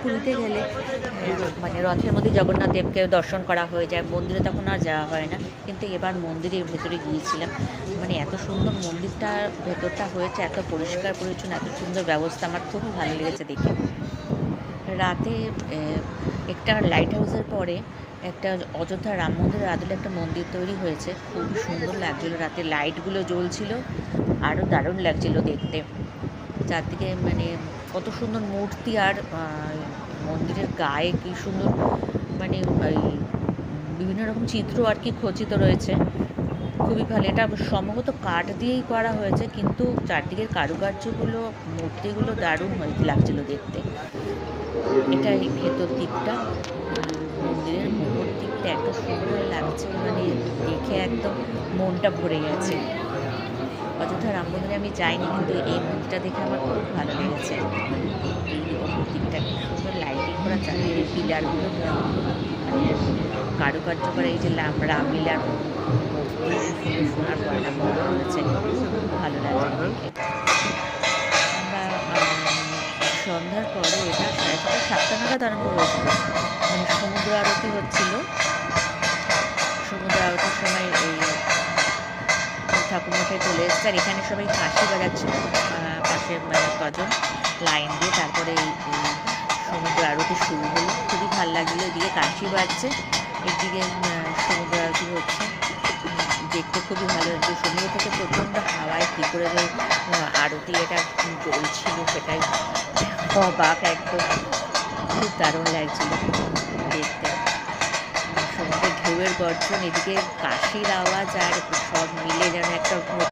পুরীতে গেলে মানে রথের মধ্যে জগন্নাথ দেবকে দর্শন করা হয়ে যায়, মন্দিরে তখন আর যাওয়া হয় না। কিন্তু এবার মন্দিরের ভেতরে গিয়েছিলাম, মানে এত সুন্দর মন্দিরটার ভেতরটা হয়েছে, এত পরিষ্কার পরিচ্ছন্ন, এত সুন্দর ব্যবস্থা, আমার খুবই ভালো লেগেছে দেখে। রাতে একটা লাইট হাউসের পরে একটা অযোধ্যা রাম মন্দিরের আদলে একটা মন্দির তৈরি হয়েছে, খুবই সুন্দর লাগছিলো, রাতে লাইটগুলো জ্বলছিল, আরও দারুণ লাগছিলো দেখতে। চারদিকে মানে কত সুন্দর মূর্তি, আর মন্দিরের গায়ে কী সুন্দর মানে এই বিভিন্ন রকম চিত্র আর কি খচিত রয়েছে, খুবই ভালো। এটা সম্ভবত কাঠ দিয়েই করা হয়েছে, কিন্তু চারদিকের কারুকার্যগুলো, মূর্তিগুলো দারুণ লাগছিল দেখতে। এটা এই ভেতর দিকটা, মন্দিরের উপর দিকটা এত সুন্দর লাগছে, মানে দেখে একদম মনটা ভরে গেছে। অযোধ্যা রাম মন্দিরে আমি যাইনি, কিন্তু এই মন্দিরটা দেখে আমার খুব ভালো লেগেছে। এই উপর দিকটা কি সুন্দর লাইটিং করা, চারিদিকে পিলারগুলো মানে কারুকার্য করা, এই যে রামলীলার মূর্তি সুন্দর সোনার গয়না পরা হয়েছে, খুব ভালো লাগছে দেখে। আমরা সন্ধ্যার পরে, এটা 6:30-7টা নাগাদ আরম্ভ হয়েছিল, মানে সমুদ্র আরতি হচ্ছিল। সমুদ্র আরতির সময় এই ঠাকুরমশাই চলে এসছে, আর এখানে সবাই কাশি বাজাচ্ছিল পাশে কজন লাইন দিয়ে। তারপরে এই সমুদ্র আরতি শুরু হলো, খুবই ভালো লাগছিলো। এদিকে কাশি বাজছে, এদিকে সমুদ্র আরতি হচ্ছে, দেখতে খুবই ভালো লাগছে। সমুদ্র থেকে প্রচণ্ড হাওয়ায় কী করে যে আরতি এটা চলছিল, সেটাই অবাক একদম, খুব দারুণ লাগছিল দেখতে। সমুদ্রের ঢেউয়ের গর্জন, এদিকে কাশির আওয়াজ, আর সব মিলে যেন একটা